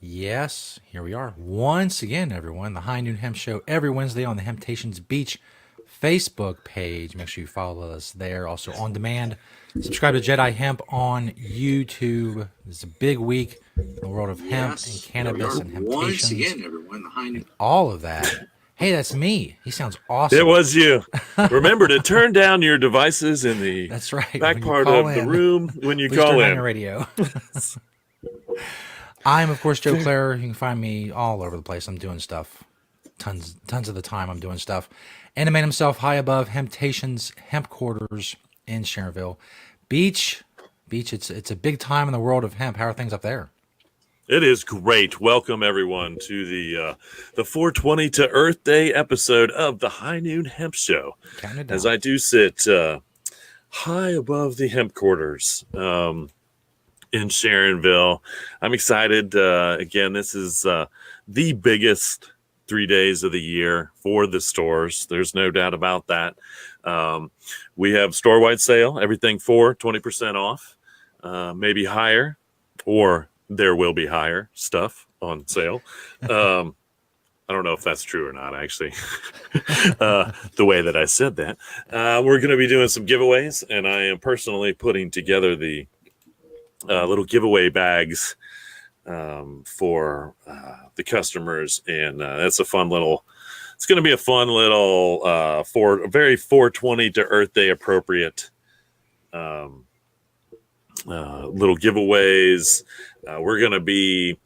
Yes, here we are. Once again, everyone, the High Noon Hemp Show every Wednesday on the Hemptations Beach Facebook page. Make sure you follow us there. Also on demand. Subscribe to Jedi Hemp on YouTube. It's a big week in the world of hemp and Yes, here we cannabis are. and Once hemptations again, everyone, the High and Noon. all of that. Hey, that's me. He sounds It awesome. was you. Remember to turn down your devices in the That's right. back When you part call of the in, room when you please call turn on your in. radio. I'm, of course, Joe Clare. You can find me all over the place. I'm doing stuff. Tons of the time I'm doing stuff. And the man himself, high above, Hemptations, Hemp Quarters in Sharonville. Beach, it's a big time in the world of hemp. How are things up there? It is great. Welcome everyone to the 420 to Earth Day episode of the High Noon Hemp Show. Counting it As down. I do sit high above the hemp quarters in Sharonville, I'm excited. Again, this is the biggest 3 days of the year for the stores. There's no doubt about that. We have store-wide sale, everything for 20% off, maybe higher, or there will be higher stuff on sale. I don't know if that's true or not, actually, the way that I said that. We're going to be doing some giveaways, and I am personally putting together the little giveaway bags for the customers. And that's a fun little, it's going to be a fun little, for a very 420 to Earth Day appropriate little giveaways. We're going to be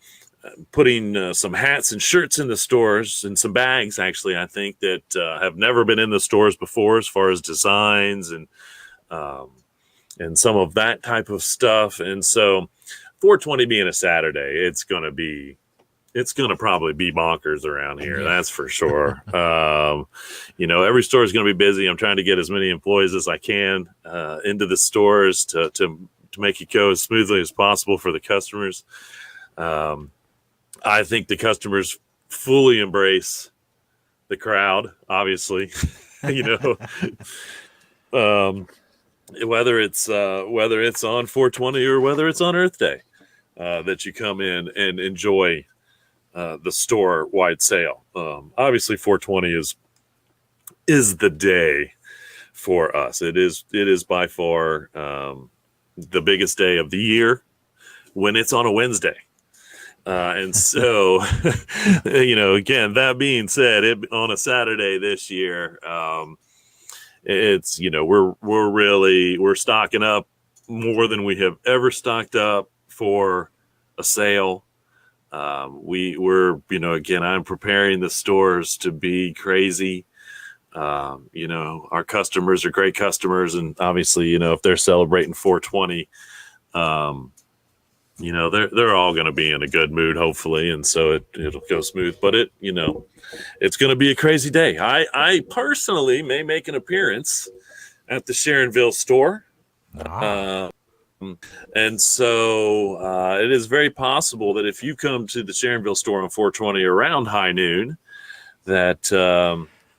putting some hats and shirts in the stores and some bags, actually, I think that have never been in the stores before as far as designs and some of that type of stuff. And so 420 being a Saturday, it's going to probably be bonkers around here. Yeah. That's for sure. Every store is going to be busy. I'm trying to get as many employees as I can into the stores to make it go as smoothly as possible for the customers. I think the customers fully embrace the crowd, obviously, whether it's on 420 or whether it's on Earth Day, that you come in and enjoy the store wide sale. Obviously 420 is the day for us. It is by far the biggest day of the year when it's on a Wednesday. And so, again, that being said, on a Saturday this year, it's, we're stocking up more than we have ever stocked up for a sale. Again, I'm preparing the stores to be crazy. Our customers are great customers, and obviously, if they're celebrating 420, they're all going to be in a good mood, hopefully, and so it'll go smooth. But it's going to be a crazy day. I personally may make an appearance at the Sharonville store. And so it is very possible that if you come to the Sharonville store on 420 around high noon, that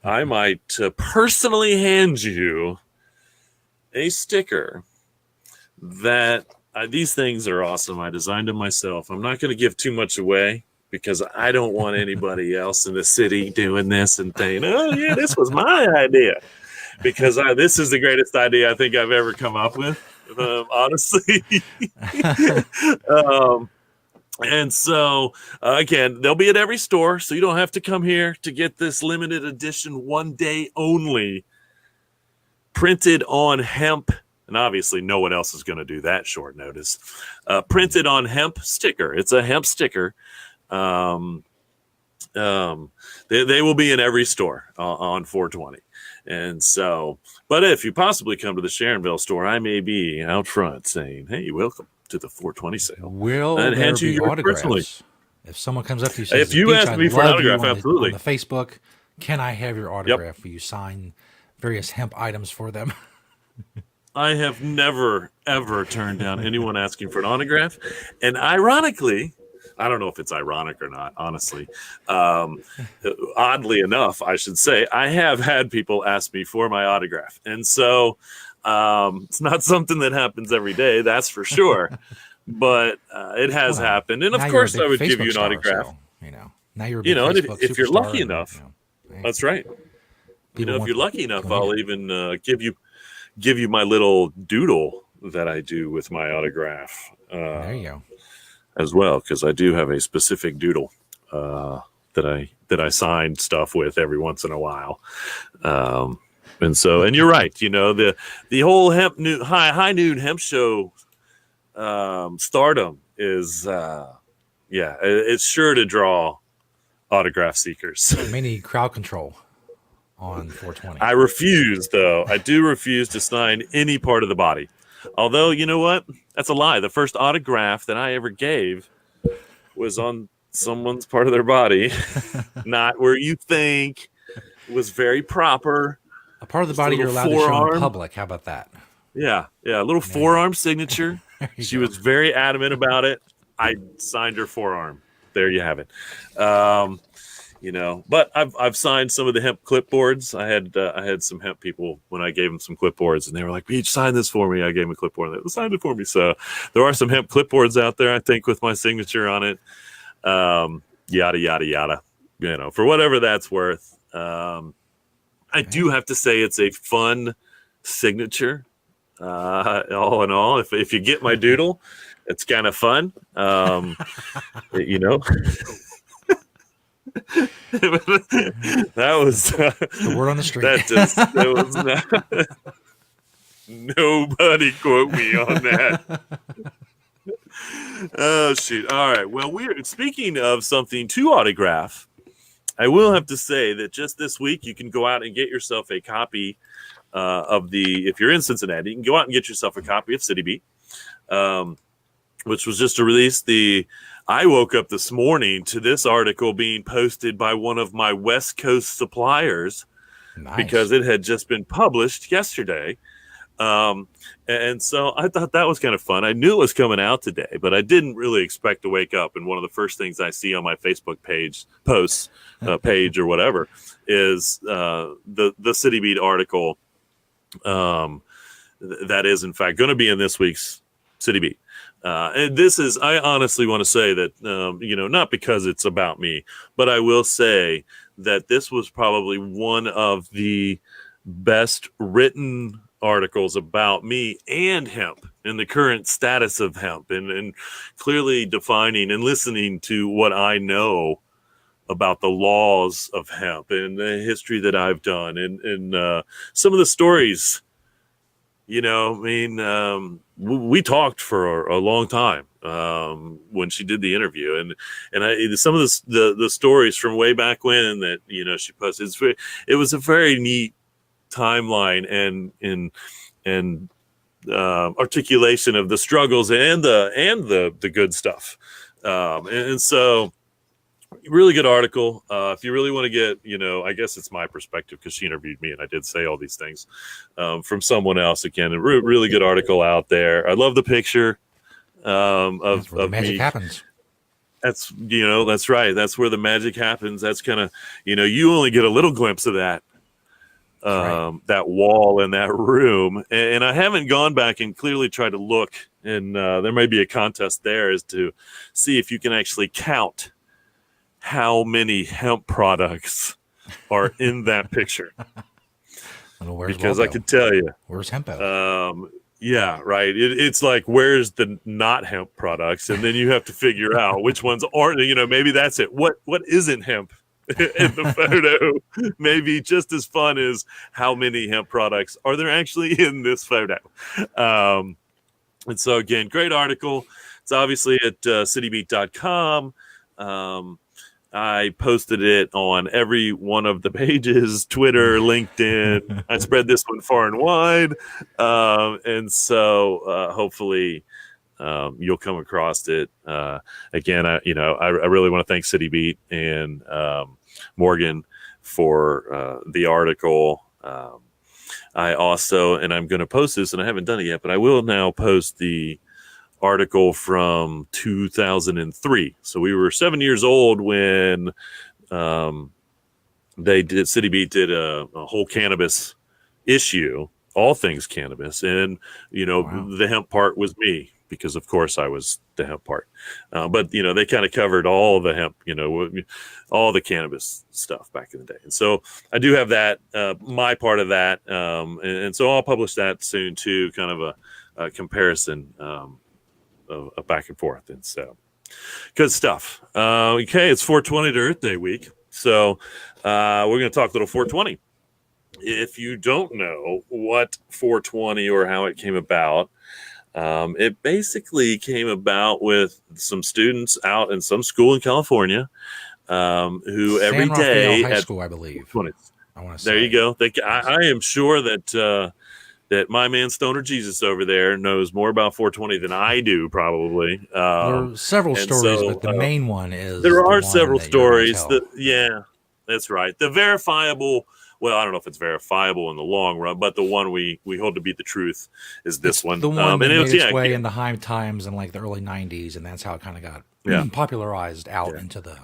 I might personally hand you a sticker that these things are awesome. I designed them myself. I'm not going to give too much away because I don't want anybody else in the city doing this and saying, oh, yeah, this was my idea. Because this is the greatest idea I think I've ever come up with, honestly. And so, again, they'll be at every store, so you don't have to come here to get this limited edition 1 day only printed on hemp. And obviously, no one else is going to do that short notice. Printed on hemp sticker. It's a hemp sticker. They will be in every store on 420. And so, but if you possibly come to the Sharonville store, I may be out front saying, hey, welcome to the 420 sale. Will and there hand you be your autographs? Personally. If someone comes up to you and says, If you ask me for an autograph, absolutely. On the Facebook, can I have your autograph? Will you sign various hemp items for them? I have never, ever turned down anyone asking for an autograph. And ironically, I don't know if it's ironic or not, honestly. Oddly enough, I should say, I have had people ask me for my autograph. And so it's not something that happens every day, that's for sure. but it has Well, happened. And of now you're a course, big I would give Facebook you an star, autograph. so now you're a big And Facebook if you're superstar, lucky and enough, hey, that's right. people If want you're lucky enough, gonna need I'll it. even give you my little doodle that I do with my autograph There you go. as well, because I do have a specific doodle that I sign stuff with every once in a while. And you're right. The whole high noon hemp show stardom is it's sure to draw autograph seekers. You may need crowd control on 420. I refuse, though. I do refuse to sign any part of the body. Although, you know what? That's a lie. The first autograph that I ever gave was on someone's part of their body, not where you think. It was very proper. A part of the Just a body you're little allowed to show in forearm. public. How about that? Yeah, a little forearm signature. There you She go. was very adamant about it. I signed her forearm. There you have it. But I've signed some of the hemp clipboards. I had some hemp people when I gave them some clipboards, and they were like, "Peach, sign this for me." I gave them a clipboard, and they signed it for me. So there are some hemp clipboards out there, I think, with my signature on it. Yada yada yada. For whatever that's worth. I do have to say it's a fun signature. All in all, if you get my doodle, it's kind of fun. That was The word on the street. that was not, nobody quote me on that. Oh shoot! All right. Well, we're speaking of something to autograph. I will have to say that just this week you can go out and get yourself a copy if you're in Cincinnati, you can go out and get yourself a copy of City Beat, which was just to release I woke up this morning to this article being posted by one of my West Coast suppliers because it had just been published yesterday. And so I thought that was kind of fun. I knew it was coming out today, but I didn't really expect to wake up. And one of the first things I see on my Facebook page or whatever is the City Beat article. That is in fact going to be in this week's City Beat. And this is, I honestly want to say that, not because it's about me, but I will say that this was probably one of the best written articles about me and hemp and the current status of hemp and clearly defining and listening to what I know about the laws of hemp and the history that I've done and some of the stories. We talked for a long time when she did the interview, and some of the stories from way back when that she posted. It was a very neat timeline and articulation of the struggles and the good stuff, and so. Really good article. If you really want to get, I guess it's my perspective because she interviewed me and I did say all these things from someone else. Again, a really good article out there. I love the picture That's where the magic me. happens. That's right. That's where the magic happens. That's kind of, you only get a little glimpse of that. Right. That wall in that room. And I haven't gone back and clearly tried to look. And there may be a contest there as to see if you can actually count how many hemp products are in that picture. Because I can tell you. Where's hemp at? Yeah, right. It's like, where's the not hemp products? And then you have to figure out which ones aren't, maybe that's it. What isn't hemp in the photo? Maybe just as fun as how many hemp products are there actually in this photo. And so again, great article. It's obviously at citybeat.com. I posted it on every one of the pages, Twitter, LinkedIn. I spread this one far and wide. And so hopefully you'll come across it. Again, I really want to thank City Beat and Morgan for the article. I also, and I'm going to post this, and I haven't done it yet, but I will now post the article from 2003. So we were 7 years old when City Beat did a whole cannabis issue, all things cannabis, and Wow. the hemp part was me. because of course I was the hemp part. But they kind of covered all the hemp, all the cannabis stuff back in the day. And so I do have that, my part of that. And so I'll publish that soon too, kind of a comparison of back and forth. And so good stuff. Okay, it's 420 to Earth Day week. So we're going to talk a little 420. If you don't know what 420 or how it came about, it basically came about with some students out in some school in California who San every Rafael day High at School, I believe. 420. I want to say. There you go. I am sure that that my man Stoner Jesus over there knows more about 420 than I do, probably. There are several stories, but the main one is there are one several that you're gonna stories. tell. Yeah, that's right. The verifiable. Well, I don't know if it's verifiable in the long run, but the one we hold to be the truth is this one. The one that and it made was, its way into High Times in like the early 90s, and that's how it kind of got popularized out into the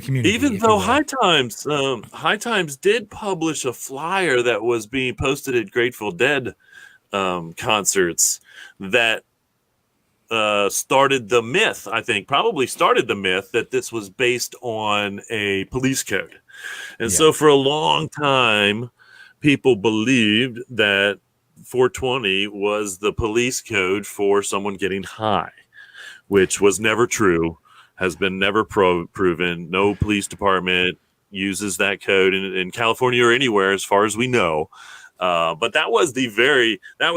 community. Even if you though will. High Times did publish a flyer that was being posted at Grateful Dead concerts that started the myth, I think, probably started the myth that this was based on a police code. And so for a long time, people believed that 420 was the police code for someone getting high, which was never true, has been never proven. No police department uses that code in California or anywhere, as far as we know. But that was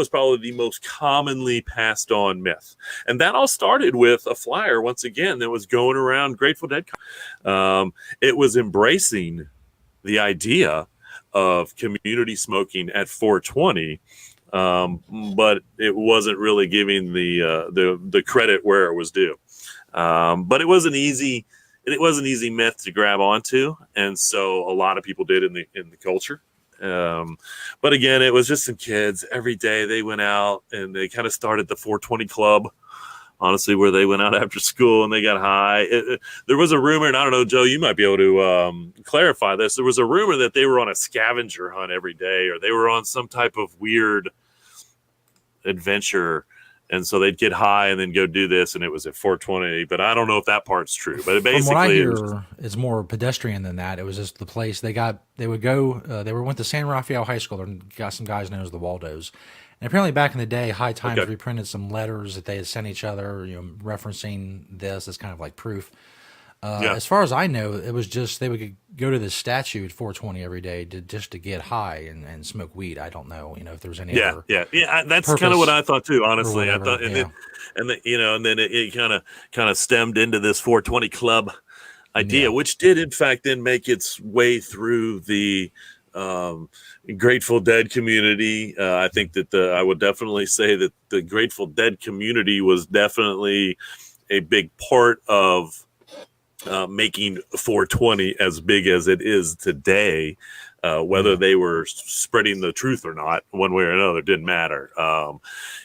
probably the most commonly passed on myth. And that all started with a flyer, once again, that was going around Grateful Dead. It was embracing the idea of community smoking at 420, but it wasn't really giving the credit where it was due. But it was an easy myth to grab onto, and so a lot of people did in the culture. But again, it was just some kids. Every day they went out and they kind of started the 420 club, honestly, where they went out after school and they got high. There was a rumor, and I don't know, Joe, you might be able to clarify this. There was a rumor that they were on a scavenger hunt every day, or they were on some type of weird adventure. And so they'd get high and then go do this, and it was at 420. But I don't know if that part's true. But it basically, from what I hear, it's more pedestrian than that. It was just the place they went to San Rafael High School and got some guys known as the Waldos. And apparently back in the day, High Times reprinted some letters that they had sent each other, referencing this as kind of like proof. As far as I know, it was just they would go to the statue at 420 every day just to get high and smoke weed. I don't know, if there was any other that's kind of what I thought too. Honestly, I thought, and then it kind of stemmed into this 420 club idea, which did in fact then make its way through the Grateful Dead community. I think that I would definitely say that the Grateful Dead community was definitely a big part of making 420 as big as it is today. Whether they were spreading the truth or not, one way or another, didn't matter. And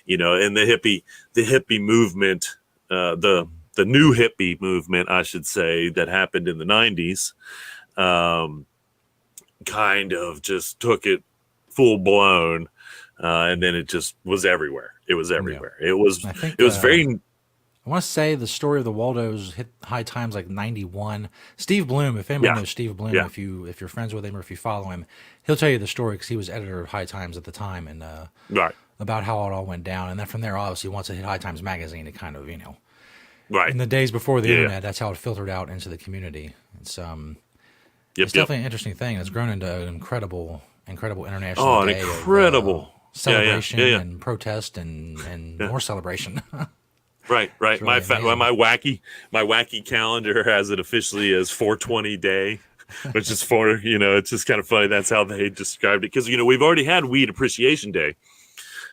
the hippie movement, the new hippie movement, I should say, that happened in the 90s, kind of just took it full blown, and then it just was everywhere. It was everywhere. It was very. I want to say the story of the Waldos hit High Times like 91. Steve Bloom, if anybody knows Steve Bloom, if you're friends with him or if you follow him, he'll tell you the story because he was editor of High Times at the time, and about how it all went down. And then from there, obviously, once it hit High Times magazine, it kind of, in the days before the internet, that's how it filtered out into the community. It's definitely an interesting thing. It's grown into an incredible international day of celebration and protest and more celebration. Right. Really my wacky calendar has it officially as 420 day, which is it's just kind of funny. That's how they described it. Because, we've already had Weed Appreciation Day.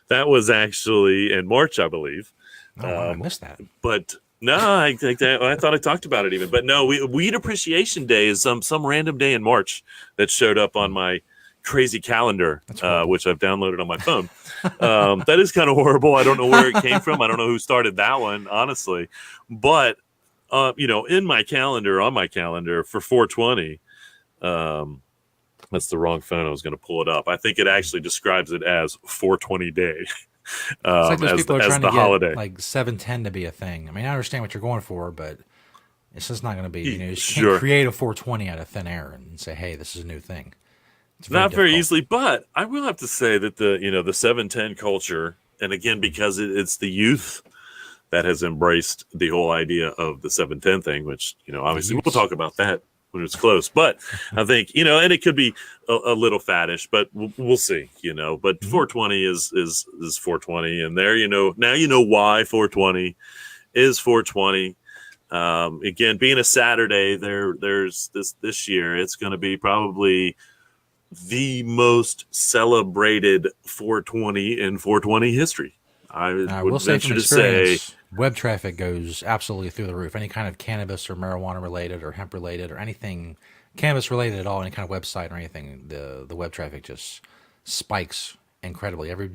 That was actually in March, I believe. I missed that. But no, I thought I talked about it even. But no, Weed Appreciation Day is some random day in March that showed up on my crazy calendar, which I've downloaded on my phone. That is kind of horrible. I don't know where it came from. I don't know who started that one, honestly. But on my calendar for 420, that's the wrong phone. I was going to pull it up. I think it actually describes it as 420 day. It's like those as people are as trying to the get holiday. like 710 to be a thing. I mean, I understand what you're going for, but it's just not going to be. You can't Sure, create a 420 out of thin air and say, "Hey, this is a new thing." It's very not very difficult. easily, but I will have to say that the 710 culture, and again because it's the youth that has embraced the whole idea of the 710 thing, which The obviously we'll Utes. talk about that when it's close. But I think and it could be a little faddish, but we'll see. But Hmm. 420 is 420, and there now why 420 is 420. Again, being a Saturday, there's this year, it's going to be probably the most celebrated 420 in 420 history. I I will would say from venture to say, experience, web traffic goes absolutely through the roof. Any kind of cannabis or marijuana related or hemp related or anything cannabis related at all, any kind of website or anything, the web traffic just spikes incredibly. Every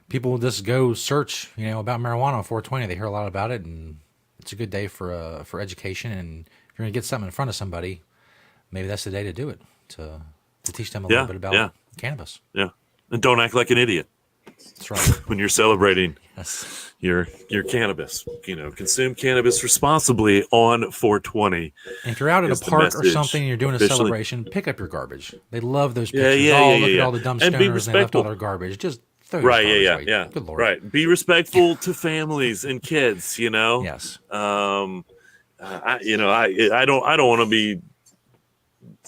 people will just go search, about marijuana on 420. They hear a lot about it, and it's a good day for education. And if you're gonna get something in front of somebody, maybe that's the day to do it to teach them a little yeah, bit about yeah, cannabis. yeah, and don't act like an idiot That's right. when you're celebrating Yes. your cannabis. Consume cannabis responsibly on 420 And if you're out at a is the park or something message and you're doing a officially. celebration, pick up your garbage. They love those Yeah, pictures. yeah, yeah, Oh, yeah, look at yeah. all the dumb And be stoners and they left all respectful. their garbage. Just throw your Right, yeah, garbage yeah, away. yeah. Good Lord. Right. Be respectful to families and kids, Yes. I don't want to be.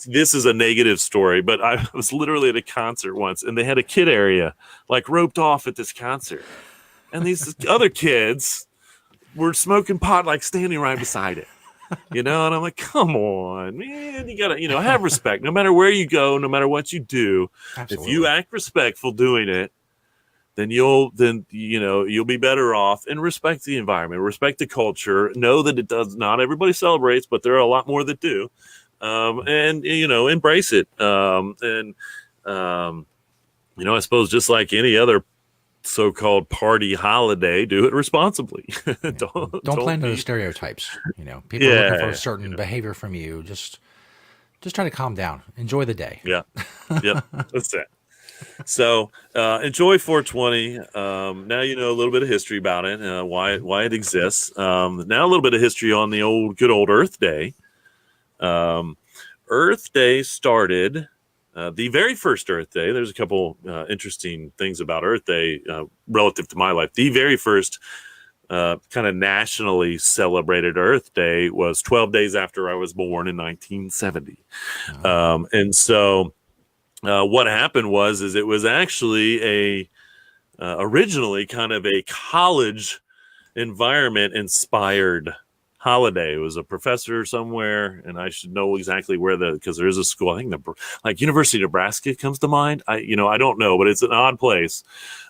This is a negative story, but I was literally at a concert once, and they had a kid area like roped off at this concert, and these other kids were smoking pot like standing right beside it. And I'm like, come on, man, you gotta, have respect. No matter where you go, no matter what you do, if you Absolutely. act respectful doing it, then you'll be better off, and respect the environment, respect the culture. Know that it does not everybody celebrates, but there are a lot more that do, and embrace it. And I suppose just like any other so-called party holiday, do it responsibly. Yeah. don't Don't play don't into those be stereotypes. People are looking for a yeah certain behavior from you. Just try to calm down. Enjoy the day. yeah yep that's it. So enjoy 420. Now you know a little bit of history about it, why it exists. Now a little bit of history on the good old Earth Day. Um, Earth Day started. The very first Earth Day. There's a couple interesting things about Earth Day relative to my life. The very first kind of nationally celebrated Earth Day was 12 days after I was born in 1970. Uh, And so what happened is it was actually originally kind of a college environment inspired holiday. It was a professor somewhere, and I should know exactly where because there is a school. I think like University of Nebraska comes to mind. I don't know, but it's an odd place.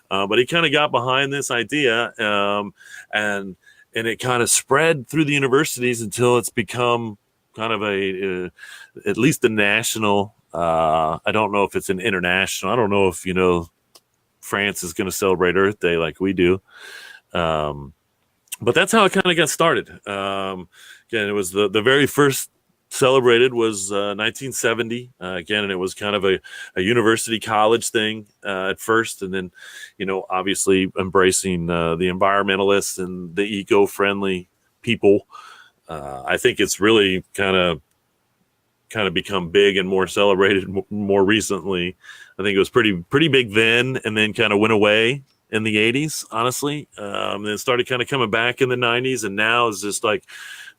But he kind of got behind this idea, and it kind of spread through the universities until it's become kind of at least a national. I don't know if it's an international. I don't know if France is going to celebrate Earth Day like we do. But that's how it kind of got started. Again, it was the very first celebrated was 1970. Again, and it was kind of a university college thing at first, and then obviously embracing the environmentalists and the eco-friendly people. I think it's really kind of become big and more celebrated more recently. I think it was pretty big then, and then kind of went away in the 80s, honestly. Then it started kind of coming back in the 90s, and now it's just like,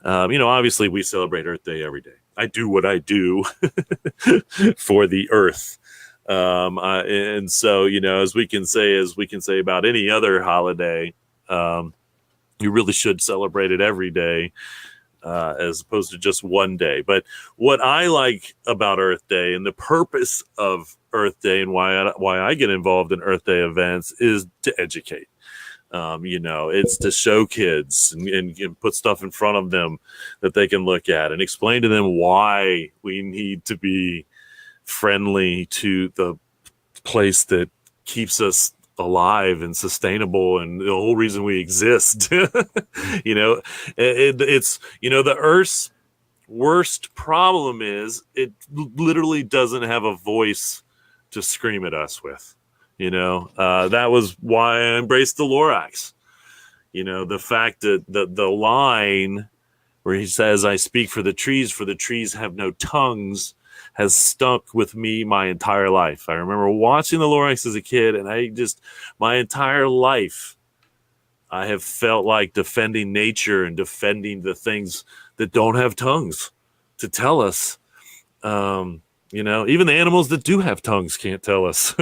obviously we celebrate Earth Day every day. I do what I do for the earth. And so, as we can say about any other holiday, you really should celebrate it every day. As opposed to just one day. But what I like about Earth Day and the purpose of Earth Day and why I get involved in Earth Day events is to educate. It's to show kids and put stuff in front of them that they can look at and explain to them why we need to be friendly to the place that keeps us alive and sustainable and the whole reason we exist. It's the earth's worst problem is it literally doesn't have a voice to scream at us with. That was why I embraced the Lorax. The fact that the line where he says, "I speak for the trees have no tongues," has stuck with me my entire life. I remember watching the Lorax as a kid, and my entire life, I have felt like defending nature and defending the things that don't have tongues to tell us. Even the animals that do have tongues can't tell us,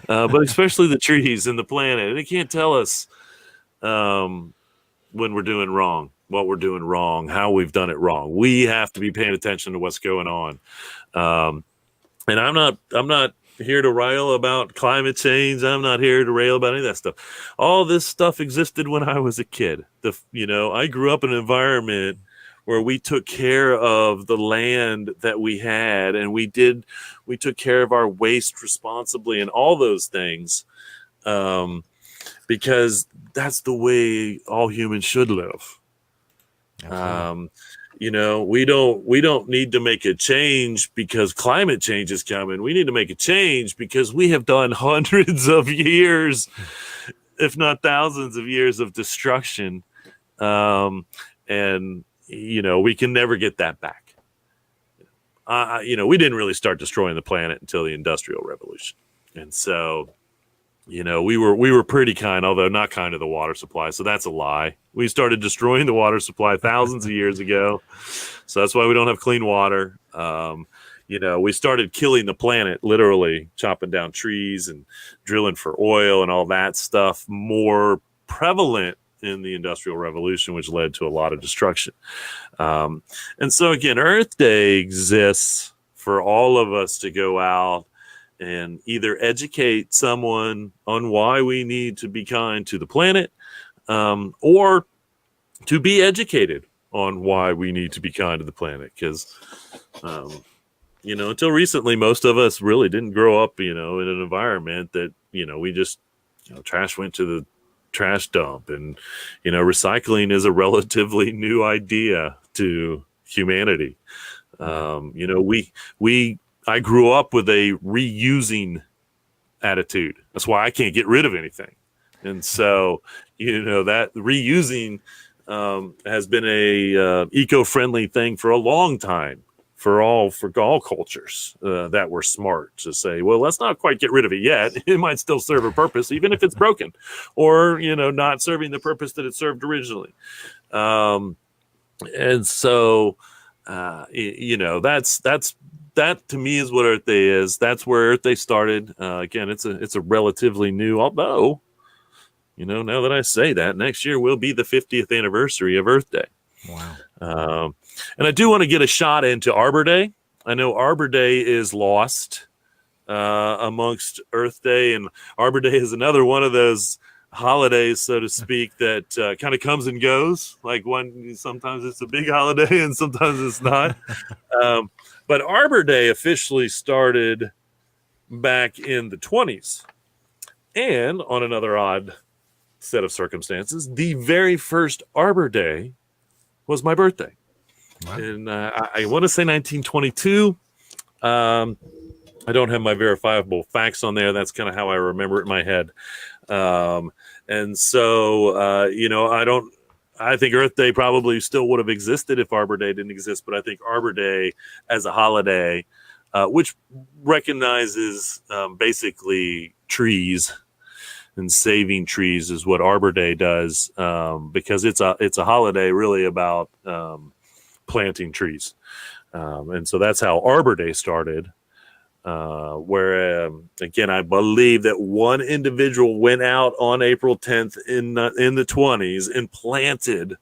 but especially the trees and the planet. They can't tell us when we're doing wrong, what we're doing wrong, how we've done it wrong. We have to be paying attention to what's going on. And I'm not here to rail about climate change. I'm not here to rail about any of that stuff. All this stuff existed when I was a kid. I grew up in an environment where we took care of the land that we had, and we took care of our waste responsibly and all those things, because that's the way all humans should live. We don't need to make a change because climate change is coming. We need to make a change because we have done hundreds of years, if not thousands of years of destruction. And we can never get that back. We didn't really start destroying the planet until the Industrial Revolution. And so, we were pretty kind, although not kind to the water supply. So that's a lie. We started destroying the water supply thousands of years ago. So that's why we don't have clean water. We started killing the planet, literally chopping down trees and drilling for oil and all that stuff, more prevalent in the Industrial Revolution, which led to a lot of destruction. And so again, Earth Day exists for all of us to go out and either educate someone on why we need to be kind to the planet, or to be educated on why we need to be kind to the planet. Because, until recently, most of us really didn't grow up, in an environment that, we just, trash went to the trash dump, and recycling is a relatively new idea to humanity. I grew up with a reusing attitude. That's why I can't get rid of anything. And so that reusing has been a eco-friendly thing for a long time for all cultures that were smart to say, well, let's not quite get rid of it yet. It might still serve a purpose, even if it's broken, or not serving the purpose that it served originally. And so that to me is what Earth Day is. That's where Earth Day started. Again, it's a relatively new, although now that I say that, next year will be the 50th anniversary of Earth Day. Wow. And I do want to get a shot into Arbor Day. I know Arbor Day is lost amongst Earth Day, and Arbor Day is another one of those holidays, so to speak, that kind of comes and goes. Like sometimes it's a big holiday and sometimes it's not. But Arbor Day officially started back in the 20s. And on another odd set of circumstances, the very first Arbor Day was my birthday. Wow. And I want to say 1922. I don't have my verifiable facts on there. That's kind of how I remember it in my head. And so, I think Earth Day probably still would have existed if Arbor Day didn't exist. But I think Arbor Day as a holiday, which recognizes basically trees and saving trees, is what Arbor Day does, because it's a holiday really about planting trees. And so that's how Arbor Day started. Where again, I believe that one individual went out on April 10th in the 20s and planted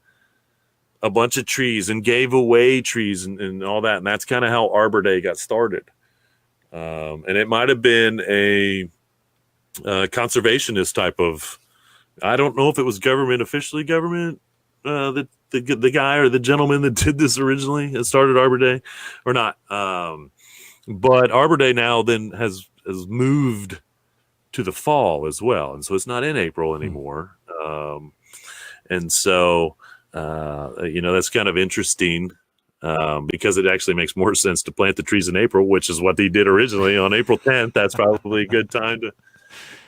a bunch of trees and gave away trees and all that. And that's kind of how Arbor Day got started. And it might have been a conservationist type of, I don't know if it was officially government, the guy or the gentleman that did this originally and started Arbor Day or not. But Arbor Day now then has moved to the fall as well. And so it's not in April anymore. And so, that's kind of interesting because it actually makes more sense to plant the trees in April, which is what they did originally on April 10th. That's probably a good time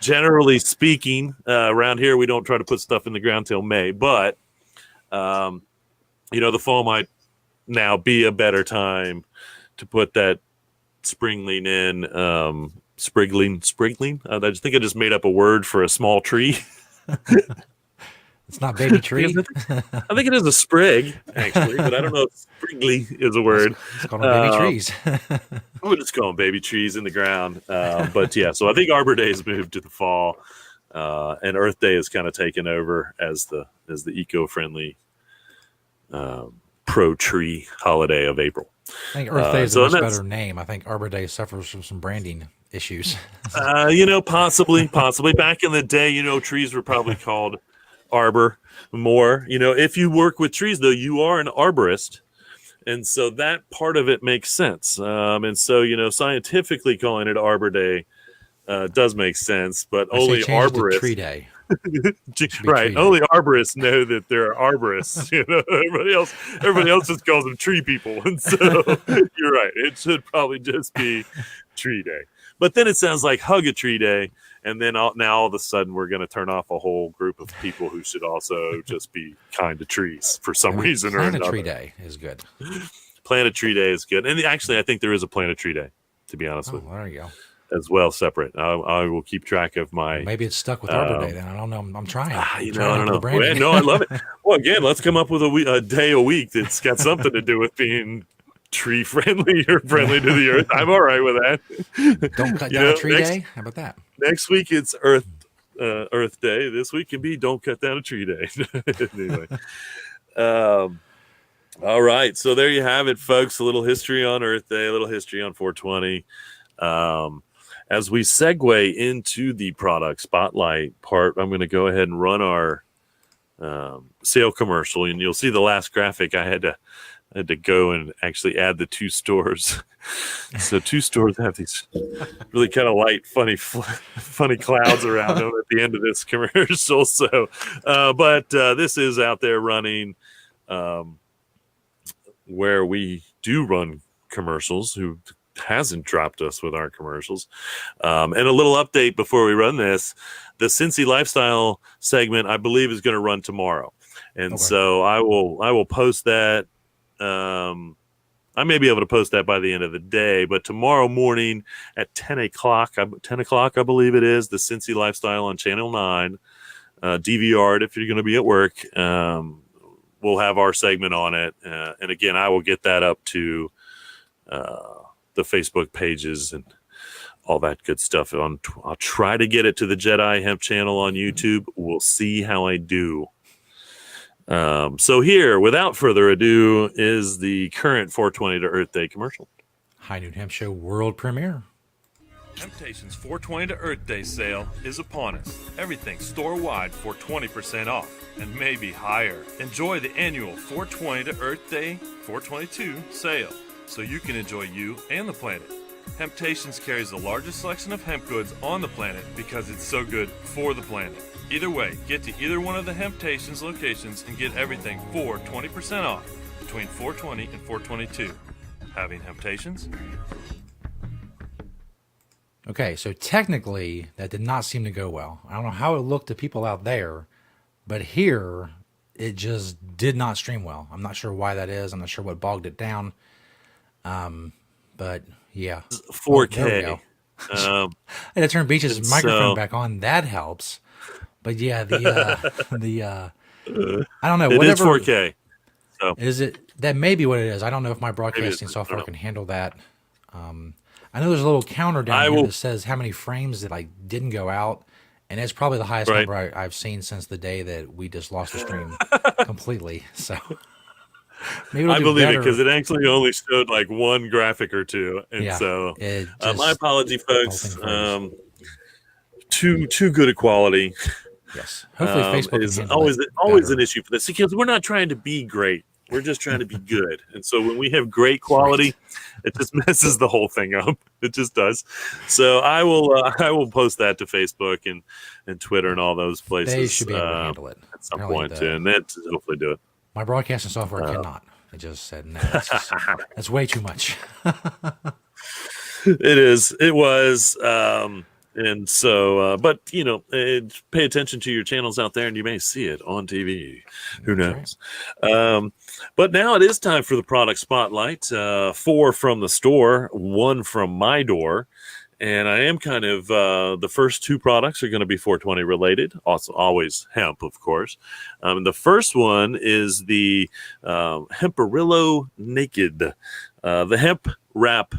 generally speaking, around here we don't try to put stuff in the ground till May, but the fall might now be a better time to put that springling in. Sprigling. I think I just made up a word for a small tree. It's not baby tree. I think it is a sprig, actually, but I don't know if sprigly is a word. Let's call them baby trees. We'll just call them baby trees in the ground. But yeah, so I think Arbor Day has moved to the fall, and Earth Day is kind of taken over as the eco-friendly pro-tree holiday of April. I think Earth Day is a much better name. I think Arbor Day suffers from some branding issues. Possibly. Back in the day, trees were probably called arbor more. If you work with trees, though, you are an arborist. And so that part of it makes sense. And so, scientifically calling it Arbor Day does make sense, but only arborists. Tree Day. Right. Only arborists know that they're arborists. Everybody else just calls them tree people. And so you're right. It should probably just be Tree Day. But then it sounds like Hug a Tree Day. And then now all of a sudden we're going to turn off a whole group of people who should also just be kind to trees for some reason or another. Plant a Tree Day is good. Plant a Tree Day is good. And actually, I think there is a Plant a Tree Day, to be honest with you. There you go. As well, separate. I will keep track of my. Maybe it's stuck with Arbor Day then. I don't know. I'm trying. I don't know. No, I love it. Well, again, let's come up with a day a week that's got something to do with being tree friendly or friendly to the earth. I'm all right with that. Don't cut down a tree day. How about that? Next week it's Earth Day. This week can be Don't Cut Down a Tree Day. Anyway. All right. So there you have it, folks. A little history on Earth Day, a little history on 420. As we segue into the product spotlight part, I'm going to go ahead and run our sale commercial, and you'll see the last graphic. I had to go and actually add the two stores. So two stores have these really kind of light, funny clouds around them at the end of this commercial. So, but this is out there running where we do run commercials. Who hasn't dropped us with our commercials? And a little update before we run this: the Cincy Lifestyle segment, I believe, is going to run tomorrow, and so I will post that. I may be able to post that by the end of the day, but tomorrow morning at 10 o'clock, I believe it is, the Cincy Lifestyle on Channel 9, DVR'd if you're going to be at work. We'll have our segment on it. And again, I will get that up to the Facebook pages and all that good stuff. I'll try to get it to the Jedi Hemp channel on YouTube. We'll see how I do. So here, without further ado, is the current 420 to Earth Day commercial. High Noon Hemp Show world premiere. Temptation's 420 to Earth Day sale is upon us. Everything store-wide for 20% off and maybe higher. Enjoy the annual 420 to Earth Day 422 sale so you can enjoy you and the planet. Temptations carries the largest selection of hemp goods on the planet because it's so good for the planet. Either way, get to either one of the Temptations locations and get everything for 20% off between 420 and 422. Having Temptations? Okay, so technically that did not seem to go well. I don't know how it looked to people out there, but here it just did not stream well. I'm not sure why that is. I'm not sure what bogged it down. But yeah, 4K. I had to turn Beach's microphone back on. That helps. But yeah, I don't know. It is 4K. So. Is it? That may be what it is. I don't know if my broadcasting software can handle that. I know there's a little counter down here that says how many frames that didn't go out, and it's probably the highest number I've seen since the day that we just lost the stream completely. So maybe I believe it because it actually only showed like one graphic or two, and so my apology, folks. Too good a quality. Yes, hopefully Facebook is always an issue for this because we're not trying to be great. We're just trying to be good. And so when we have great quality, it just messes the whole thing up. It just does. So I will post that to Facebook and Twitter and all those places. They should be able to handle it at some point too, and that hopefully do it. My broadcasting software cannot. It just said no. That's way too much. It is. It was. And so, but pay attention to your channels out there, and you may see it on TV. Who That's knows? But now it is time for the product spotlight. 4 from the store, 1 from my door. And I am kind of the first 2 products are going to be 420 related. Also, always hemp, of course. The first one is the Hemperillo Naked. The hemp wrap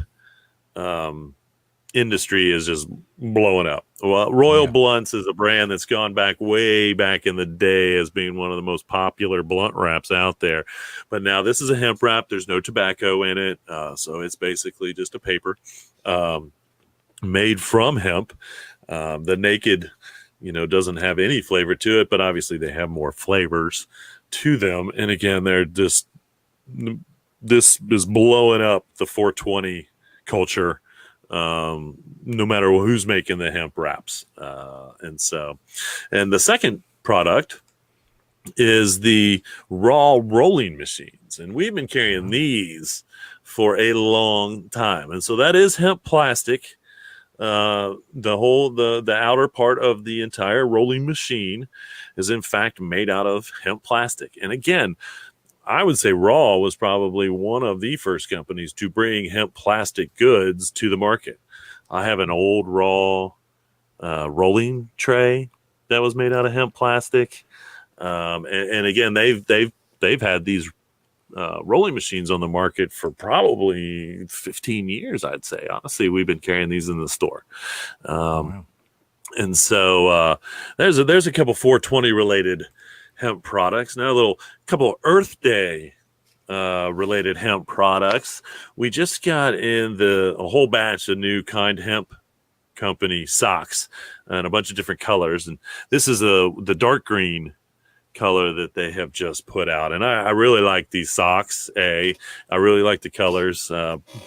industry is just blowing up. Well, Royal Yeah. Blunts is a brand that's gone back way back in the day as being one of the most popular blunt wraps out there. But now this is a hemp wrap. There's no tobacco in it. So it's basically just a paper made from hemp. The Naked, doesn't have any flavor to it, but obviously they have more flavors to them. And again, this is blowing up the 420 culture, no matter who's making the hemp wraps. And the second product is the raw rolling machines. And we've been carrying these for a long time. And so that is hemp plastic. The outer part of the entire rolling machine is in fact made out of hemp plastic. And again, I would say Raw was probably one of the first companies to bring hemp plastic goods to the market. I have an old Raw rolling tray that was made out of hemp plastic, and again, they've had these rolling machines on the market for probably 15 years. I'd say honestly, we've been carrying these in the store. Wow. And so there's a couple 420 related hemp products. Now a couple Earth Day related hemp products. We just got in a whole batch of new Kind Hemp Company socks and a bunch of different colors. And this is the dark green color that they have just put out. And I really like these socks. I really like the colors.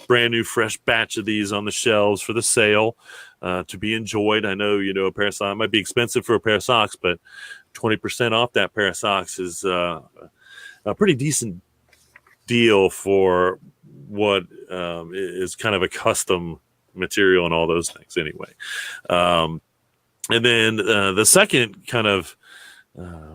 Brand new fresh batch of these on the shelves for the sale to be enjoyed. I know, a pair of socks might be expensive for a pair of socks, but 20% off that pair of socks is a pretty decent deal for what is kind of a custom material and all those things anyway. And then the second kind of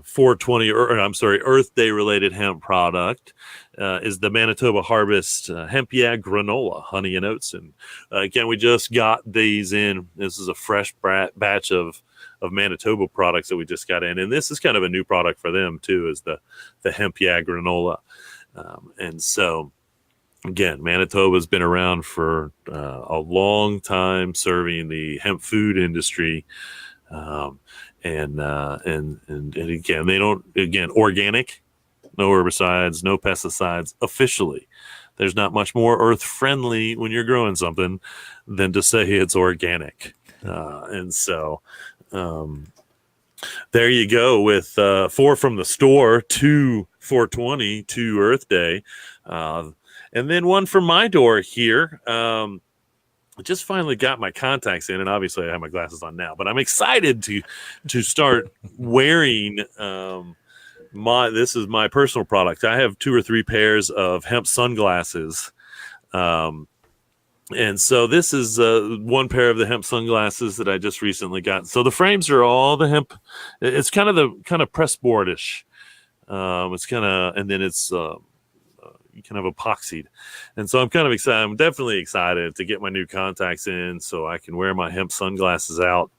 420 Earth Day related hemp product is the Manitoba Harvest Hemp Granola, honey and oats. And again, we just got these in. This is a fresh batch of Manitoba products that we just got in. And this is kind of a new product for them too, is the Hemp Granola. And so again, Manitoba has been around for a long time serving the hemp food industry. And again, organic, no herbicides, no pesticides officially. There's not much more earth friendly when you're growing something than to say it's organic. And so there you go with 4 from the store, 2 420, 2 Earth Day. And then 1 from my door here. I just finally got my contacts in, and obviously I have my glasses on now, but I'm excited to start wearing this is my personal product. I have 2 or 3 pairs of hemp sunglasses. And so this is 1 pair of the hemp sunglasses that I just recently got. So the frames are all the hemp. It's kind of press boardish. It's kind of, and then it's kind of epoxied. And so I'm kind of excited. I'm definitely excited to get my new contacts in so I can wear my hemp sunglasses out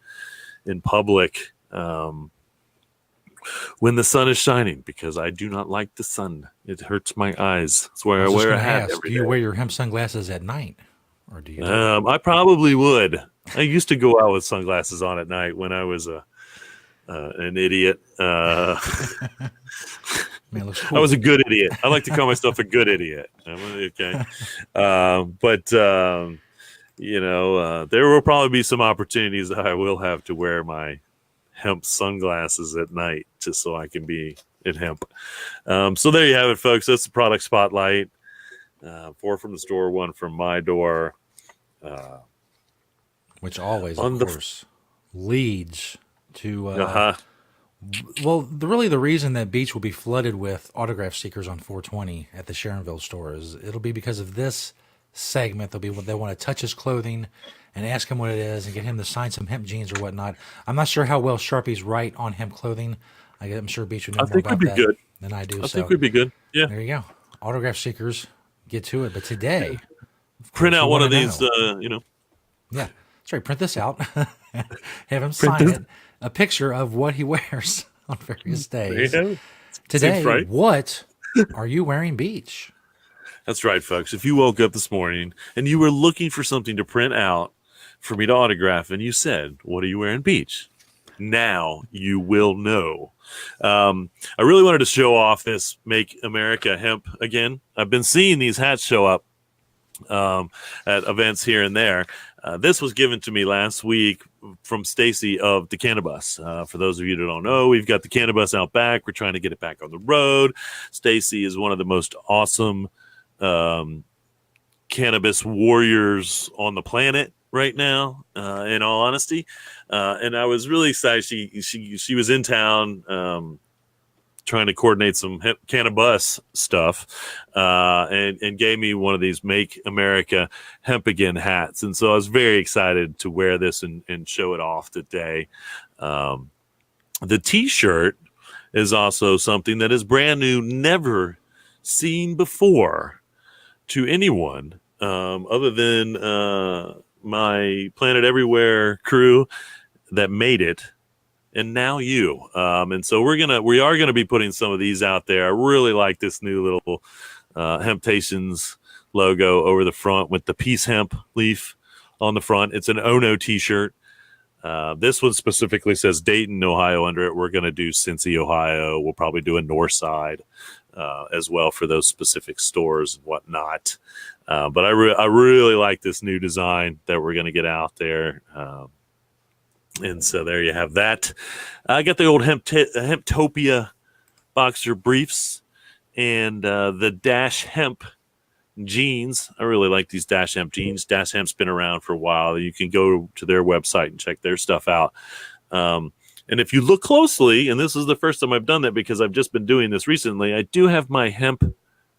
in public when the sun is shining, because I do not like the sun. It hurts my eyes. That's why I wear a hat every do you day. wear your hemp sunglasses at night, or do you? I probably would. I used to go out with sunglasses on at night when I was an idiot. Man, it looks cool. I was a good idiot. I like to call myself a good idiot. Okay. There will probably be some opportunities that I will have to wear my hemp sunglasses at night just so I can be in hemp. So there you have it, folks. That's the product spotlight. 4 from the store, 1 from my door. Which always, of course, leads to well, the reason that Beach will be flooded with autograph seekers on 420 at the Sharonville store is it'll be because of this segment. They'll want to touch his clothing and ask him what it is and get him to sign some hemp jeans or whatnot. I'm not sure how well Sharpies write on hemp clothing. I'm sure Beach would know I more think about we'd be that good. than I do. I So think we'd be good. Yeah. there you go. Autograph seekers, get to it. But today, Print out you one wanna of these, know. you know. Yeah, that's right. Print this out. Have him Print sign this. it. A picture of what he wears on various There you days. have it. Today, Seems right. what are you wearing, Beach? That's right, folks. If you woke up this morning and you were looking for something to print out for me to autograph, and you said, "What are you wearing, Beach?" Now you will know. I really wanted to show off this Make America Hemp again. I've been seeing these hats show up at events here and there. This was given to me last week from Stacy of the Cannabis. For those of you that don't know, we've got the Cannabis out back. We're trying to get it back on the road. Stacy is one of the most awesome cannabis warriors on the planet right now, in all honesty. And I was really excited. She was in town trying to coordinate some cannabis stuff, and gave me one of these Make America Hemp Again hats. And so I was very excited to wear this and show it off today. The t-shirt is also something that is brand new, never seen before to anyone, other than my Planet Everywhere crew that made it. And now you. And so we are gonna be putting some of these out there. I really like this new little Hemptations logo over the front with the Peace Hemp leaf on the front. It's an Ono t-shirt. This one specifically says Dayton, Ohio under it. We're gonna do Cincy, Ohio. We'll probably do a North Side as well for those specific stores and whatnot. But I really like this new design that we're gonna get out there. And so there you have that. I got the old Hemptopia boxer briefs and the Dash Hemp jeans. I really like these Dash Hemp jeans. Dash Hemp's been around for a while. You can go to their website and check their stuff out. And if you look closely, and this is the first time I've done that because I've just been doing this recently, I do have my hemp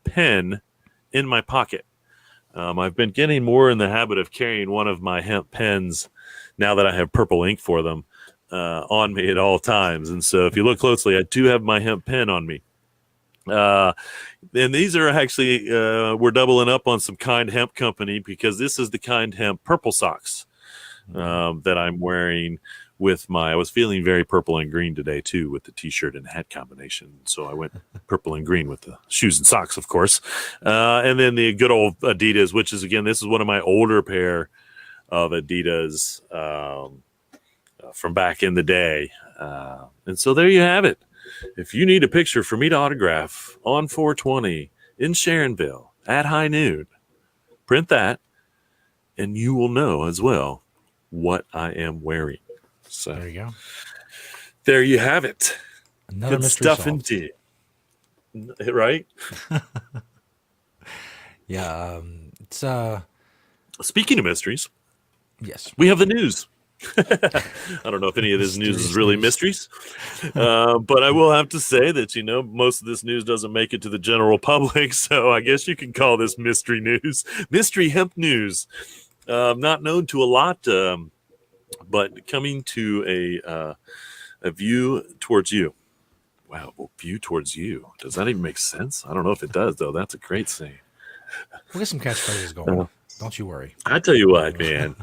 pen in my pocket. I've been getting more in the habit of carrying one of my hemp pens now that I have purple ink for them on me at all times. And so if you look closely, I do have my hemp pen on me. And these are actually, we're doubling up on some Kind Hemp company because this is the Kind Hemp purple socks that I'm wearing with I was feeling very purple and green today too with the t-shirt and hat combination. So I went purple and green with the shoes and socks, of course. And then the good old Adidas, which is, again, this is one of my older pair of Adidas from back in the day. And so there you have it. If you need a picture for me to autograph on 420 in Sharonville at high noon, print that and you will know as well what I am wearing. So There you go. there you have it. Another Good mystery stuff solved. indeed. Right? Yeah, it's Speaking of mysteries, yes. we have the news. I don't know if any of this news is really mysteries, but I will have to say that, most of this news doesn't make it to the general public, so I guess you can call this mystery news. Mystery hemp news. Not known to a lot, but coming to a view towards you. Wow, view towards you. Does that even make sense? I don't know if it does, though. That's a great saying. We'll get some catchphrases going. Don't you worry. I tell you what, man.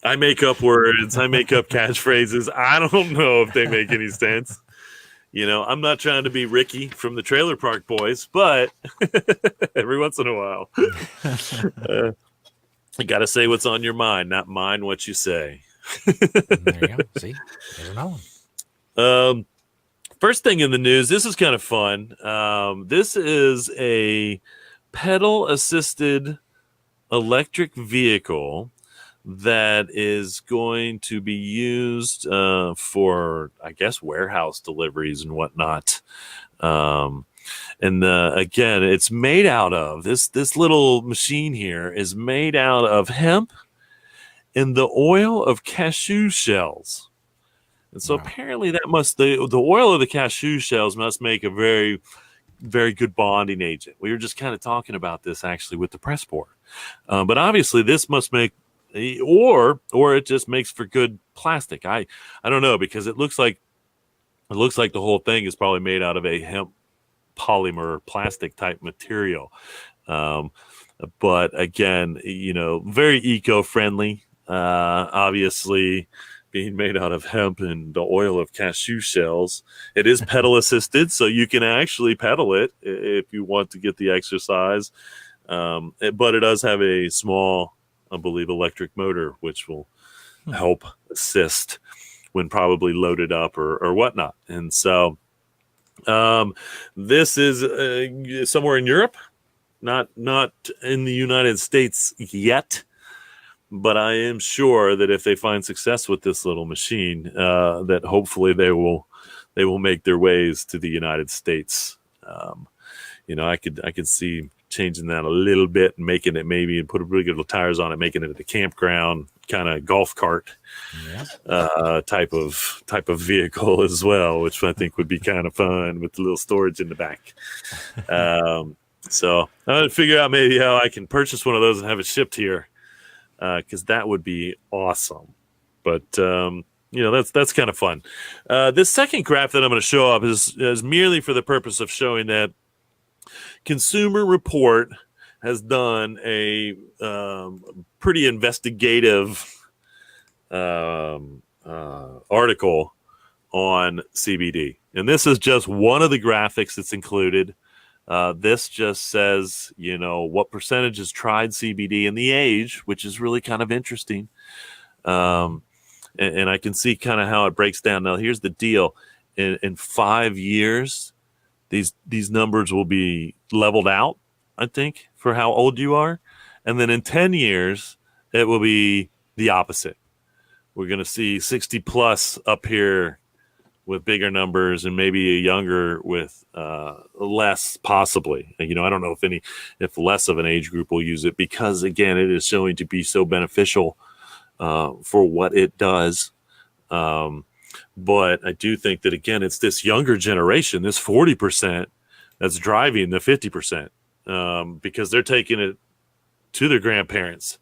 I make up words. I make up catchphrases. I don't know if they make any sense. I'm not trying to be Ricky from the Trailer Park Boys, but every once in a while, you got to say what's on your mind, not mind what you say. There you go. See, there's another one. First thing in the news, this is kind of fun. This is a pedal-assisted electric vehicle that is going to be used for, I guess, warehouse deliveries and whatnot. And again, it's made out of this little machine here is made out of hemp and the oil of cashew shells. And so Wow. apparently that the oil of the cashew shells must make a very very good bonding agent. We were just kind of talking about this actually with the press board. But obviously this must make, or it just makes for good plastic. I don't know, because it looks like the whole thing is probably made out of a hemp polymer plastic type material. But again, very eco-friendly. Obviously, being made out of hemp and the oil of cashew shells. It is pedal assisted, so you can actually pedal it if you want to get the exercise. But it does have a small, I believe, electric motor, which will help assist when probably loaded up or whatnot. And so this is somewhere in Europe, not in the United States yet. But I am sure that if they find success with this little machine, that hopefully they will make their ways to the United States. I could see changing that a little bit and making it maybe and put really good tires on it, making it a campground kind of golf cart type of vehicle as well, which I think would be kind of fun with the little storage in the back. So I'm gonna figure out maybe how I can purchase one of those and have it shipped here. Because that would be awesome. But, that's kind of fun. This second graph that I'm going to show up is merely for the purpose of showing that Consumer Report has done a pretty investigative article on CBD. And this is just one of the graphics that's included. This just says, what percentage has tried CBD and the age, which is really kind of interesting. And I can see kind of how it breaks down. Now, here's the deal. In 5 years, these numbers will be leveled out, I think, for how old you are. And then in 10 years, it will be the opposite. We're going to see 60 plus up here with bigger numbers, and maybe a younger with less, possibly. I don't know if less of an age group will use it, because again, it is showing to be so beneficial for what it does. But I do think that, again, it's this younger generation, this 40%, that's driving the 50%, because they're taking it to their grandparents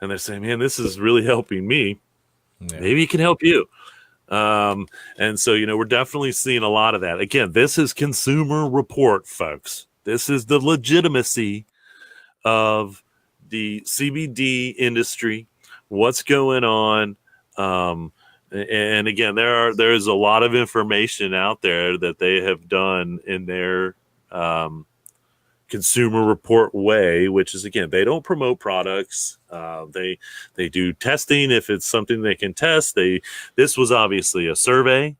and they're saying, man, this is really helping me. Yeah. Maybe it can help you. And so, we're definitely seeing a lot of that. Again, this is Consumer Report, folks. This is the legitimacy of the CBD industry, what's going on. And again, there is a lot of information out there that they have done in their Consumer Report way, which is, again, they don't promote products. They do testing if it's something they can test. This was obviously a survey,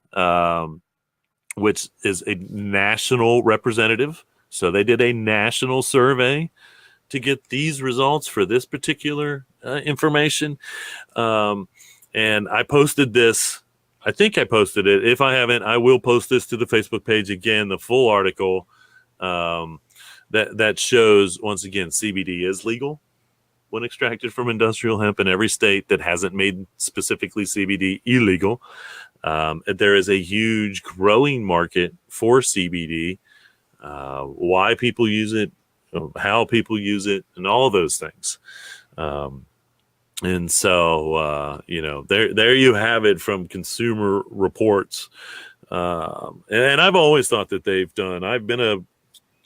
which is a national representative. So they did a national survey to get these results for this particular information. And I posted this. I think I posted it. If I haven't, I will post this to the Facebook page again, the full article. That shows, once again, CBD is legal when extracted from industrial hemp in every state that hasn't made specifically CBD illegal. There is a huge growing market for CBD, why people use it, how people use it, and all of those things. And so, there you have it from Consumer Reports. And I've always thought that I've been a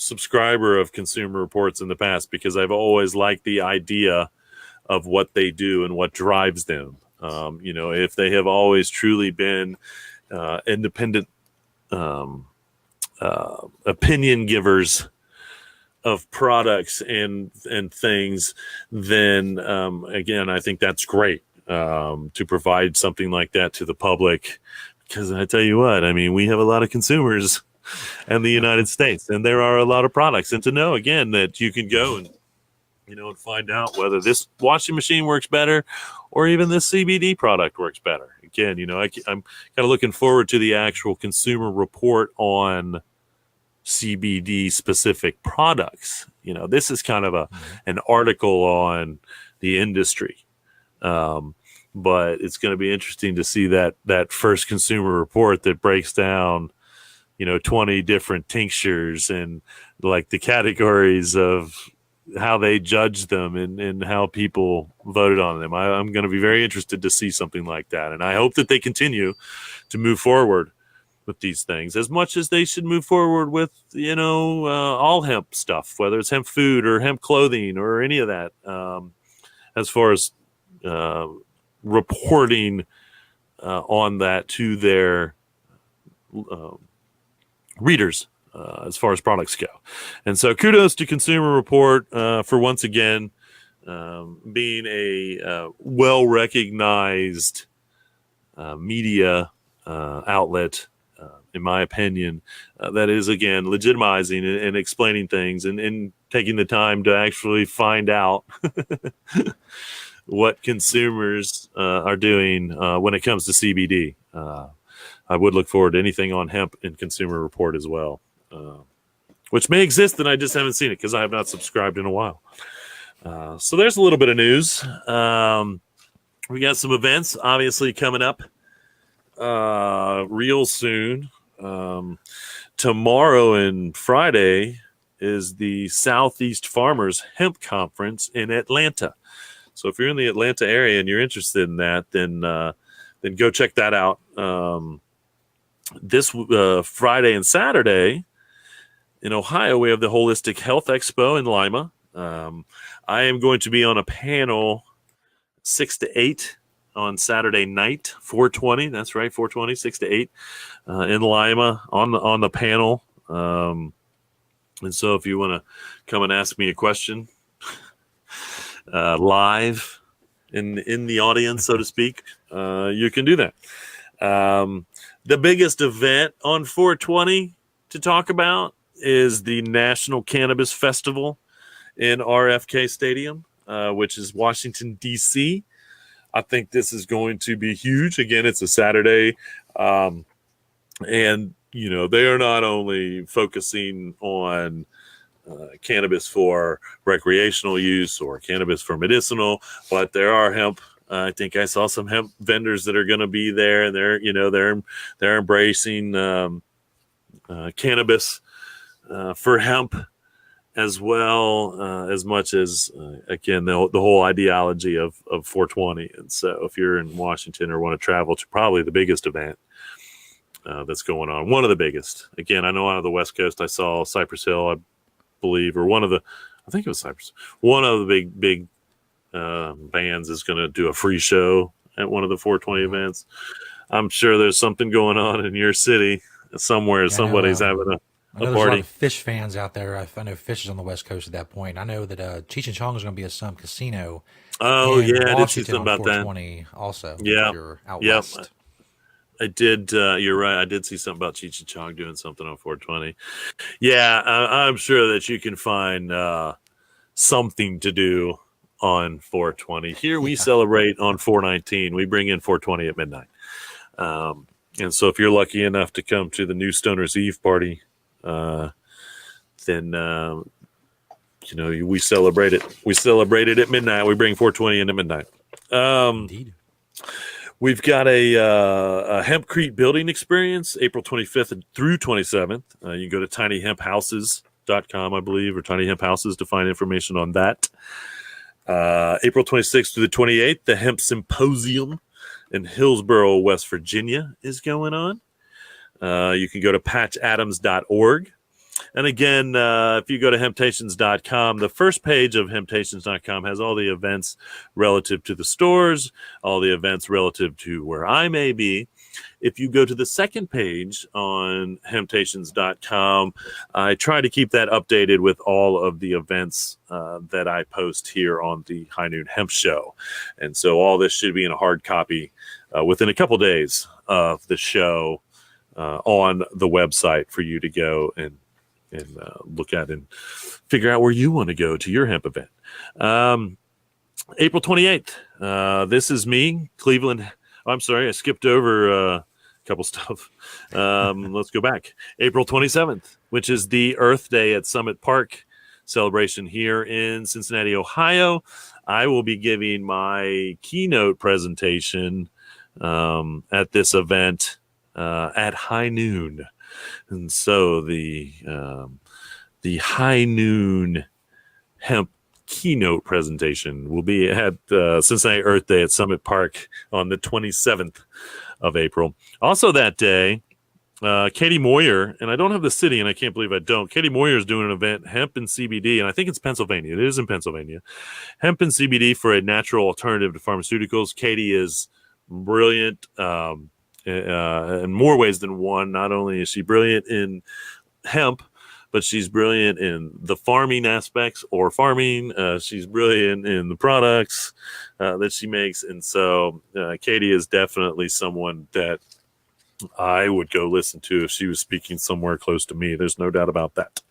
subscriber of Consumer Reports in the past, because I've always liked the idea of what they do and what drives them. If they have always truly been independent opinion givers of products and things, then again, I think that's great to provide something like that to the public. Because I tell you what, we have a lot of consumers in the United States, and there are a lot of products. And to know, again, that you can go and and find out whether this washing machine works better, or even this CBD product works better. Again, I'm kind of looking forward to the actual Consumer Report on CBD specific products. This is kind of an article on the industry. But it's going to be interesting to see that first Consumer Report that breaks down 20 different tinctures and like the categories of how they judged them and how people voted on them. I'm going to be very interested to see something like that. And I hope that they continue to move forward with these things as much as they should move forward with, all hemp stuff, whether it's hemp food or hemp clothing or any of that, as far as reporting on that to their readers. As far as products go. And so kudos to Consumer Report for once again being a well-recognized media outlet, in my opinion, that is, again, legitimizing and explaining things and taking the time to actually find out what consumers are doing when it comes to CBD. I would look forward to anything on hemp in Consumer Report as well. Which may exist and I just haven't seen it because I have not subscribed in a while. So there's a little bit of news. We got some events obviously coming up real soon. Tomorrow and Friday is the Southeast Farmers Hemp Conference in Atlanta. So if you're in the Atlanta area and you're interested in that, then go check that out. This Friday and Saturday in Ohio, we have the Holistic Health Expo in Lima. I am going to be on a panel 6 to 8 on Saturday night, 420. That's right, 420, 6 to 8 in Lima on the panel. And so if you want to come and ask me a question live in the audience, so to speak, you can do that. The biggest event on 420 to talk about is the National Cannabis Festival in RFK Stadium, which is Washington, D.C. I think this is going to be huge. Again, it's a Saturday. And, they are not only focusing on cannabis for recreational use or cannabis for medicinal, but there are hemp. I think I saw some hemp vendors that are going to be there, and they're embracing cannabis for hemp as well, as much as again the whole ideology of 420. And so, if you're in Washington or want to travel to probably the biggest event that's going on, one of the biggest. Again, I know out of the West Coast, I saw Cypress Hill, I believe, or I think it was Cypress. One of the big bands is going to do a free show at one of the 420 events. I'm sure there's something going on in your city somewhere. Yeah, somebody's having a there's party. A lot of Fish fans out there. I know Fish is on the West Coast at that point. I know that Cheech and Chong is going to be at some casino. Oh yeah, I did see something about that. Also, yeah, you're out west. I did. You're right. I did see something about Cheech and Chong doing something on 420. Yeah, I'm sure that you can find something to do on 420. Here we celebrate on 419. We bring in 420 at midnight. And so if you're lucky enough to come to the New Stoners Eve party, then we celebrate it. We celebrate it at midnight. We bring 420 in at midnight. Indeed. We've got a Hempcrete building experience, April 25th through 27th. You can go to tinyhemphouses.com, I believe, or Tiny Hemp Houses to find information on that. April 26th through the 28th, the Hemp Symposium in Hillsboro, West Virginia is going on. You can go to patchadams.org. And again, if you go to hemptations.com, the first page of hemptations.com has all the events relative to the stores, all the events relative to where I may be. If you go to the second page on hemptations.com, I try to keep that updated with all of the events that I post here on the High Noon Hemp Show. And so all this should be in a hard copy within a couple days of the show on the website for you to go and look at and figure out where you want to go to your hemp event. April 28th, this is me, Cleveland. I'm sorry, I skipped over a couple stuff. Let's go back. April 27th, which is the Earth Day at Summit Park celebration here in Cincinnati, Ohio. I will be giving my keynote presentation at this event at high noon. And so the high noon hemp keynote presentation will be at Cincinnati Earth Day at Summit Park on the 27th of April. Also that day, Katie Moyer, and I don't have the city, and I can't believe I don't. Katie Moyer is doing an event, Hemp and CBD, and I think it's Pennsylvania. It is in Pennsylvania. Hemp and CBD for a natural alternative to pharmaceuticals. Katie is brilliant in more ways than one. Not only is she brilliant in hemp, but she's brilliant in the farming aspects or farming. She's brilliant in the products that she makes. And so Katie is definitely someone that I would go listen to if she was speaking somewhere close to me. There's no doubt about that.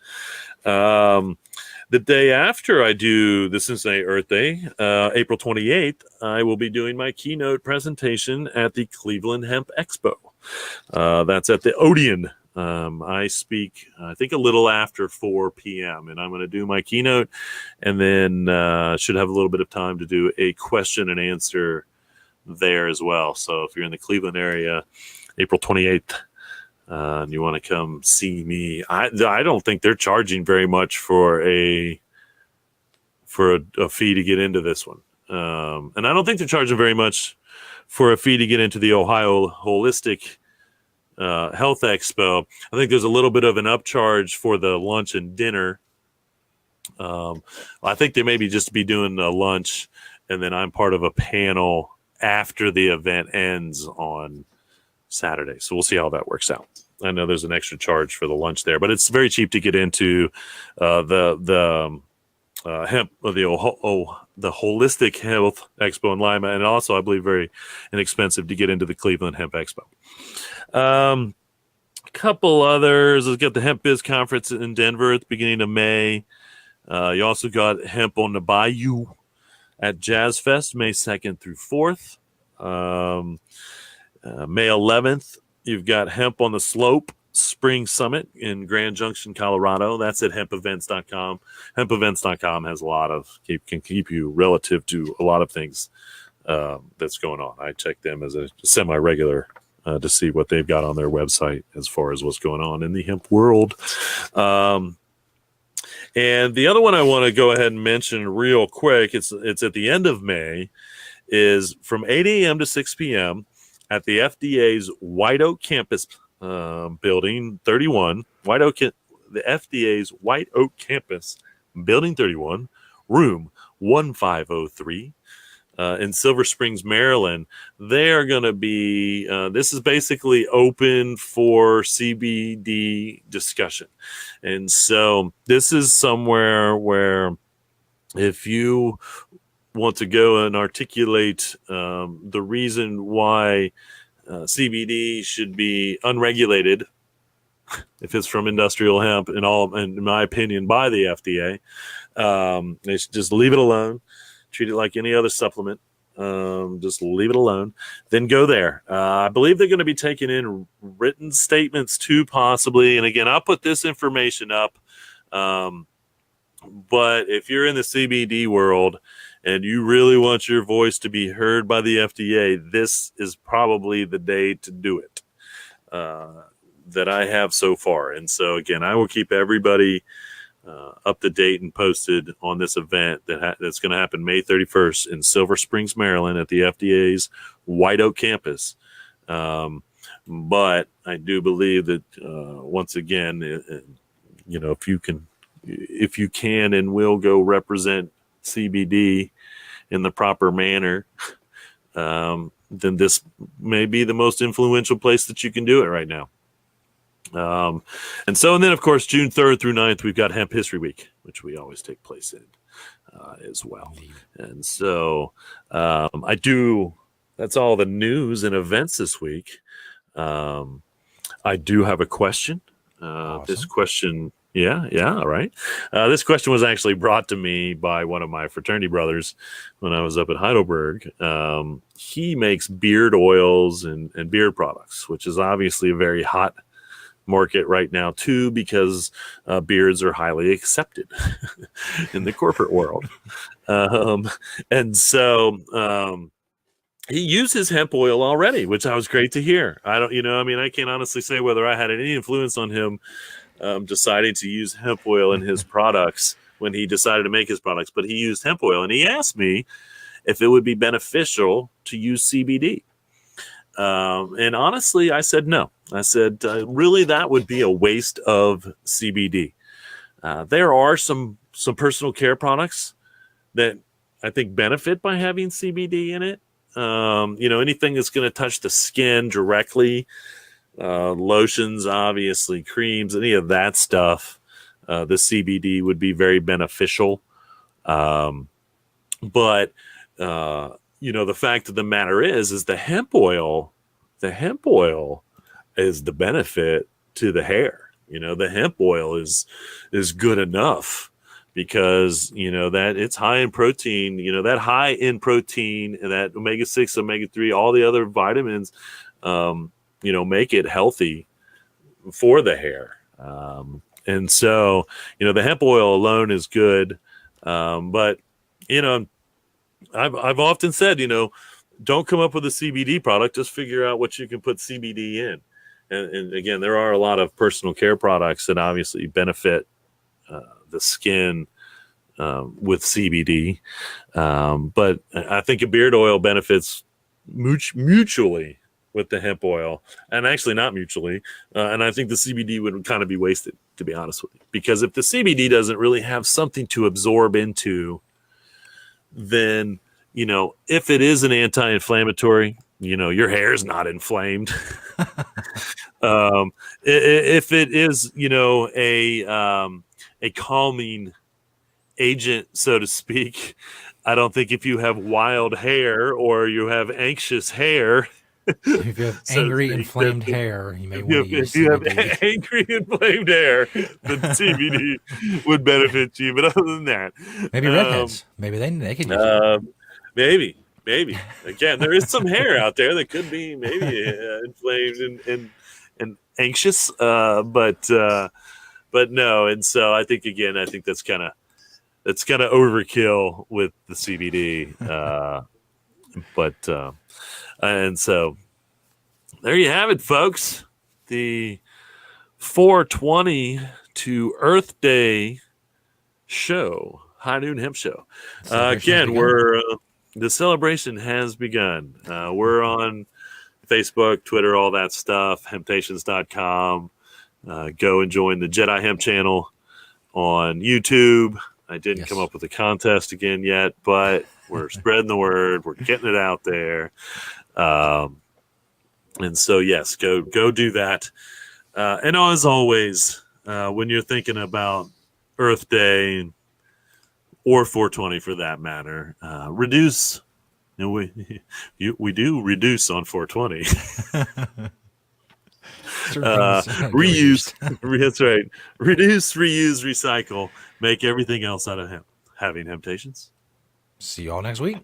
The day after I do the Cincinnati Earth Day, April 28th, I will be doing my keynote presentation at the Cleveland Hemp Expo. That's at the Odeon. I speak, I think, a little after 4 p.m., and I'm going to do my keynote, and then should have a little bit of time to do a question and answer there as well. So if you're in the Cleveland area, April 28th, and you want to come see me, I don't think they're charging very much for a fee to get into this one. And I don't think they're charging very much for a fee to get into the Ohio Holistic Health Expo. I think there's a little bit of an upcharge for the lunch and dinner. I think they maybe just be doing a lunch, and then I'm part of a panel after the event ends on Saturday. So we'll see how that works out. I know there's an extra charge for the lunch there, but it's very cheap to get into the hemp, the Holistic Health Expo in Lima, and also I believe very inexpensive to get into the Cleveland Hemp Expo. A couple others. Let's get the Hemp Biz Conference in Denver at the beginning of May. You also got Hemp on the Bayou at Jazz Fest, May 2nd through 4th. May 11th, you've got Hemp on the Slope Spring Summit in Grand Junction, Colorado. That's at hempevents.com. Hempevents.com has a lot of, can keep you relative to a lot of things that's going on. I check them as a semi-regular to see what they've got on their website as far as what's going on in the hemp world. And the other one I want to go ahead and mention real quick, it's at the end of May, is from 8 a.m. to 6 p.m. at the FDA's White Oak Campus Building 31. The FDA's White Oak Campus Building 31, room 1503. In Silver Springs, Maryland. They are going to be, this is basically open for CBD discussion. And so this is somewhere where if you want to go and articulate the reason why CBD should be unregulated, if it's from industrial hemp, in my opinion, by the FDA, they should just leave it alone. Treat it like any other supplement. Just leave it alone. Then go there. I believe they're going to be taking in written statements too, possibly. And again, I'll put this information up. But if you're in the CBD world and you really want your voice to be heard by the FDA, this is probably the day to do it that I have so far. And so, again, I will keep everybody up to date and posted on this event that's going to happen May 31st in Silver Springs, Maryland at the FDA's White Oak campus. But I do believe that once again, if you can and will go represent CBD in the proper manner, then this may be the most influential place that you can do it right now. And then, of course, June 3rd through 9th, we've got Hemp History Week, which we always take place in as well. And so that's all the news and events this week. I do have a question. Awesome. This question, all right. This question was actually brought to me by one of my fraternity brothers when I was up at Heidelberg. He makes beard oils and beard products, which is obviously a very hot market right now too, because beards are highly accepted in the corporate world. And so he uses hemp oil already, which I was great to hear. I don't, I mean, I can't honestly say whether I had any influence on him deciding to use hemp oil in his products when he decided to make his products, but he used hemp oil, and he asked me if it would be beneficial to use CBD. And honestly, I said no. I said, really, that would be a waste of CBD. There are some personal care products that I think benefit by having CBD in it. Anything that's going to touch the skin directly, lotions, obviously, creams, any of that stuff, the CBD would be very beneficial. But the fact of the matter is the hemp oil is the benefit to the hair. The hemp oil is good enough because, that it's high in protein, that high in protein and that omega-6, omega-3, all the other vitamins, make it healthy for the hair. And so, the hemp oil alone is good. But, I've often said, don't come up with a CBD product, just figure out what you can put CBD in. And again, there are a lot of personal care products that obviously benefit the skin with CBD. But I think a beard oil benefits mutually with the hemp oil, and actually not mutually. And I think the CBD would kind of be wasted, to be honest with you, because if the CBD doesn't really have something to absorb into, then, if it is an anti-inflammatory, your hair is not inflamed. If it is, a calming agent, so to speak, I don't think if you have wild hair or you have anxious hair, if you have angry, inflamed hair, you may want to use if you have CBD. angry, inflamed hair, then CBD would benefit you. But other than that, Maybe redheads. Maybe they can use it. Maybe. Again, there is some hair out there that could be maybe inflamed and anxious, but no. And so I think that's kind of overkill with the CBD. And so there you have it, folks. The 420 to Earth Day show, High Noon Hemp Show. Again, the celebration has begun. We're on Facebook, Twitter, all that stuff, hemptations.com. Go and join the Jedi Hemp channel on YouTube. I didn't come up with a contest again yet, but we're spreading the word. We're getting it out there. And so, yes, go do that. And as always, when you're thinking about Earth Day or 420 for that matter, reduce. We do reduce on 420. Reuse. That's right. Reduce, reuse, recycle. Make everything else out of hemp. Having Hemptations. See you all next week.